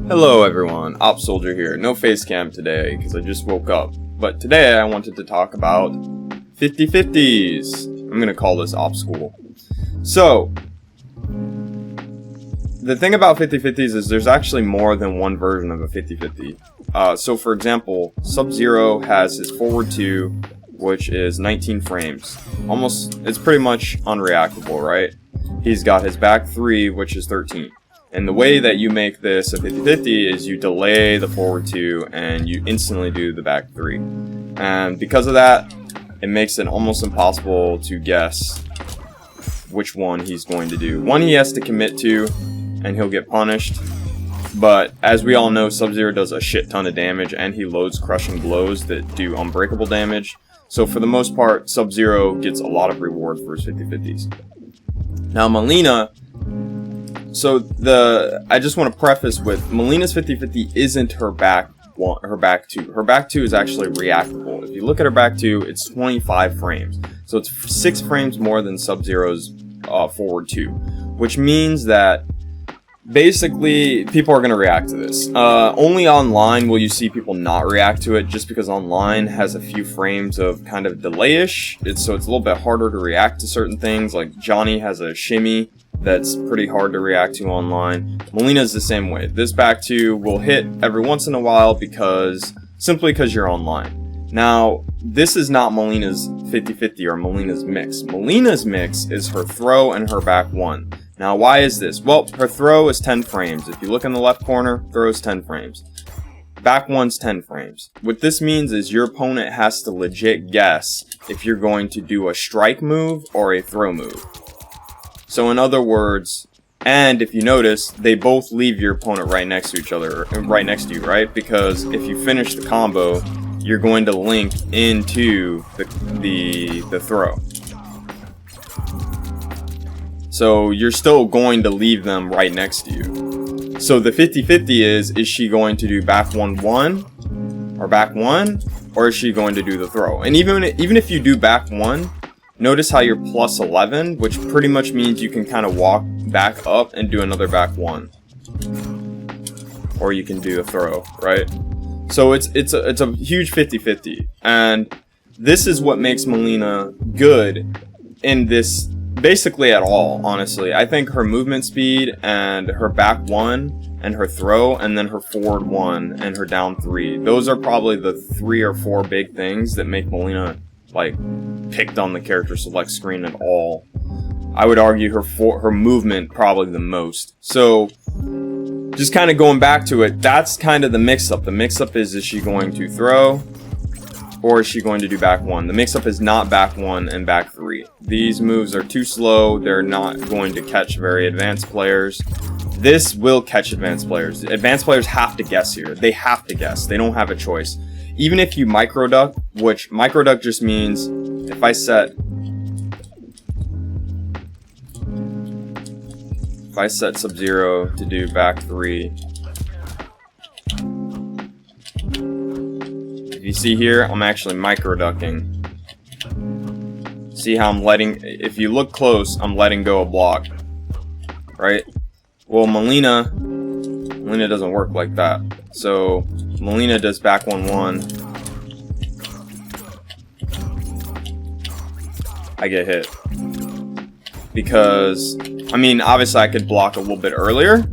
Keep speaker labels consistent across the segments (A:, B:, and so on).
A: Hello everyone, Op Soldier here. No face cam today because I just woke up. But today I wanted to talk about 50/50s. I'm gonna call this Op School. So, the thing about 50/50s is there's actually more than one version of a 50/50. So for example, Sub-Zero has his forward 2, which is 19 frames. It's pretty much unreactable, right? He's got his back 3, which is 13. And the way that you make this a 50/50 is you delay the forward 2 and you instantly do the back 3. And because of that, it makes it almost impossible to guess which one he's going to do. One he has to commit to and he'll get punished. But as we all know, Sub-Zero does a shit ton of damage and he loads crushing blows that do unbreakable damage. So for the most part, Sub-Zero gets a lot of reward for his 50/50s. Now Mileena, I just want to preface with Mileena's 50/50 isn't her back 2. Her back 2 is actually reactable. If you look at her back 2, it's 25 frames. So it's 6 frames more than Sub-Zero's forward 2, which means that basically people are going to react to this. Only online will you see people not react to it, just because online has a few frames of kind of delay-ish. So it's a little bit harder to react to certain things, like Johnny has a shimmy that's pretty hard to react to online. Mileena's the same way. This back 2 will hit every once in a while simply because you're online. Now, this is not Mileena's 50/50 or Mileena's mix. Mileena's mix is her throw and her back 1. Now, why is this? Well, her throw is 10 frames. If you look in the left corner, throw is 10 frames. Back 1's 10 frames. What this means is your opponent has to legit guess if you're going to do a strike move or a throw move. So in other words, and if you notice, they both leave your opponent right next to each other, right next to you, right? Because if you finish the combo, you're going to link into the throw. So you're still going to leave them right next to you. So the 50/50 is she going to do back 1-1 or back 1, or is she going to do the throw? And even if you do back 1, notice how you're plus 11, which pretty much means you can kind of walk back up and do another back 1. Or you can do a throw, right? So it's a huge 50/50. And this is what makes Mileena good in this basically at all, honestly. I think her movement speed and her back 1 and her throw and then her forward 1 and her down 3. Those are probably the 3 or 4 big things that make Mileena picked on the character select screen at all. I would argue her movement probably the most. So just kind of going back to it, that's kind of the mix-up. The mix-up is she going to throw or is she going to do back 1? The mix-up is not back 1 and back 3. These moves are too slow. They're not going to catch very advanced players. This will catch advanced players. Advanced players have to guess here. They have to guess. They don't have a choice. Even if you microduck, which microduck just means if I set Sub-Zero to do back 3, if you see here, I'm actually microducking. See how if you look close, I'm letting go a block, right? Well, Mileena doesn't work like that. So Mileena does back 1-1. I get hit. Because, I mean, obviously I could block a little bit earlier,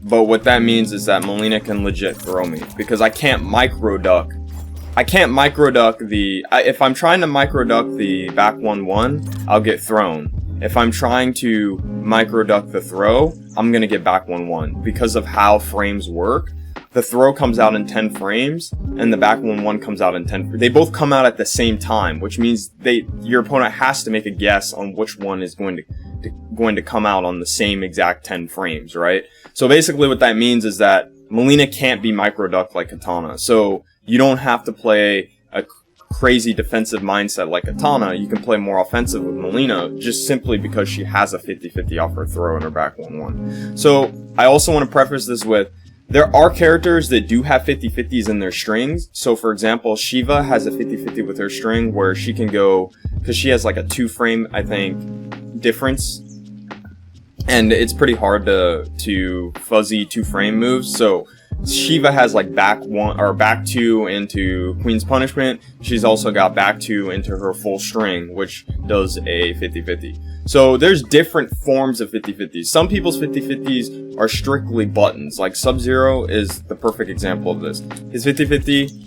A: but what that means is that Mileena can legit throw me. Because I can't microduck. If I'm trying to microduck the back 1-1, I'll get thrown. If I'm trying to microduck the throw, I'm going to get back 1-1. Because of how frames work, the throw comes out in 10 frames, and the back 1-1 comes out in 10 frames. They both come out at the same time, which means your opponent has to make a guess on which one is going to come out on the same exact 10 frames, right? So basically what that means is that Mileena can't be microducked like Katana. So you don't have to play a crazy defensive mindset like Katana. You can play more offensive with Mileena just simply because she has a 50/50 off her throw and her back 1-1. So I also want to preface this with, there are characters that do have 50/50s in their strings. So for example, Shiva has a 50/50 with her string where she can go, because she has like a 2-frame, I think, difference. And it's pretty hard to fuzzy 2-frame moves. So Shiva has like back 1 or back 2 into Queen's Punishment. She's also got back 2 into her full string, which does a 50-50. So there's different forms of 50-50s. Some people's 50-50s are strictly buttons. Like Sub-Zero is the perfect example of this. His 50-50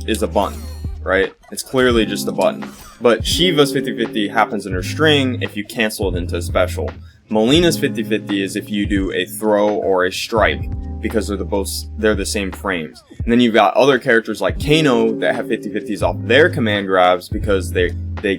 A: is a button, right? It's clearly just a button. But Shiva's 50-50 happens in her string if you cancel it into a special. Mileena's 50-50 is if you do a throw or a strike, because they're the same frames. And then you've got other characters like Kano that have 50-50s off their command grabs because they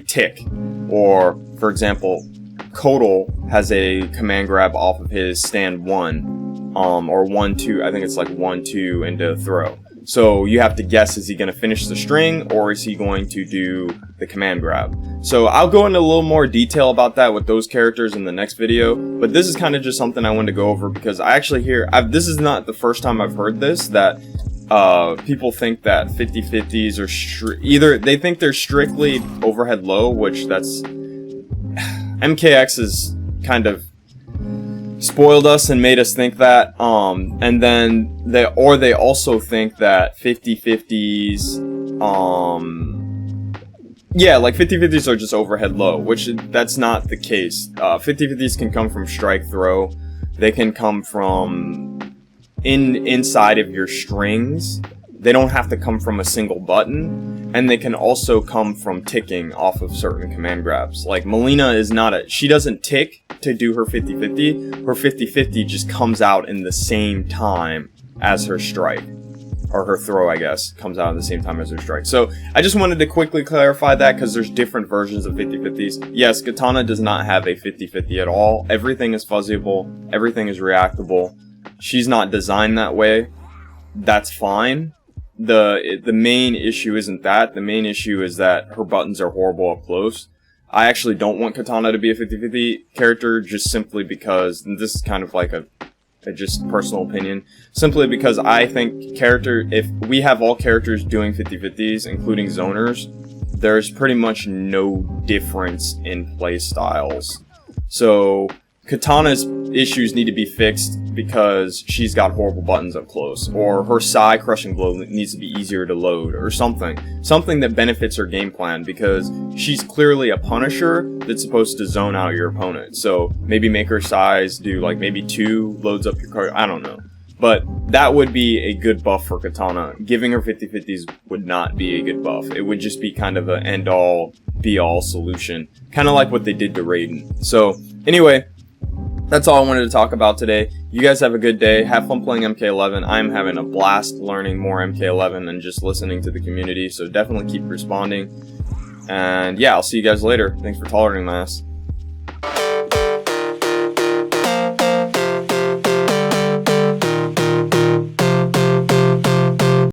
A: tick. Or, for example, Kotal has a command grab off of his stand 1, or 1-2, I think it's like 1-2 into throw. So you have to guess, is he going to finish the string, or is he going to do the command grab? So I'll go into a little more detail about that with those characters in the next video, but this is kind of just something I wanted to go over because I actually hear, this is not the first time I've heard this, that people think that 50-50s are either they think they're strictly overhead low, which that's MKX is kind of spoiled us and made us think that, and then they also think that 50-50s, yeah, like 50-50s are just overhead low, which that's not the case. 50-50s can come from strike throw, they can come from inside of your strings, they don't have to come from a single button, and they can also come from ticking off of certain command grabs. Like Mileena she doesn't tick to do her 50-50, her 50-50 just comes out in the same time as her strike. Or her throw, I guess, comes out at the same time as her strike. So, I just wanted to quickly clarify that, because there's different versions of 50-50s. Yes, Katana does not have a 50-50 at all. Everything is fuzzyable, everything is reactable. She's not designed that way. That's fine. The main issue isn't that. The main issue is that her buttons are horrible up close. I actually don't want Katana to be a 50-50 character, just simply because, and this is kind of like a just personal opinion, simply because I think if we have all characters doing 50-50s, including zoners, there's pretty much no difference in play styles. So Katana's issues need to be fixed because she's got horrible buttons up close, or her Psy Crushing Blow needs to be easier to load, or something that benefits her game plan, because she's clearly a Punisher that's supposed to zone out your opponent. So maybe make her Psys do like maybe 2 loads up your card, I don't know. But that would be a good buff for Katana. Giving her 50-50s would not be a good buff. It would just be kind of an end-all, be-all solution. Kind of like what they did to Raiden. So, anyway, that's all I wanted to talk about today. You guys have a good day. Have fun playing MK11. I'm having a blast learning more MK11 and just listening to the community. So definitely keep responding. And yeah, I'll see you guys later. Thanks for tolerating my ass.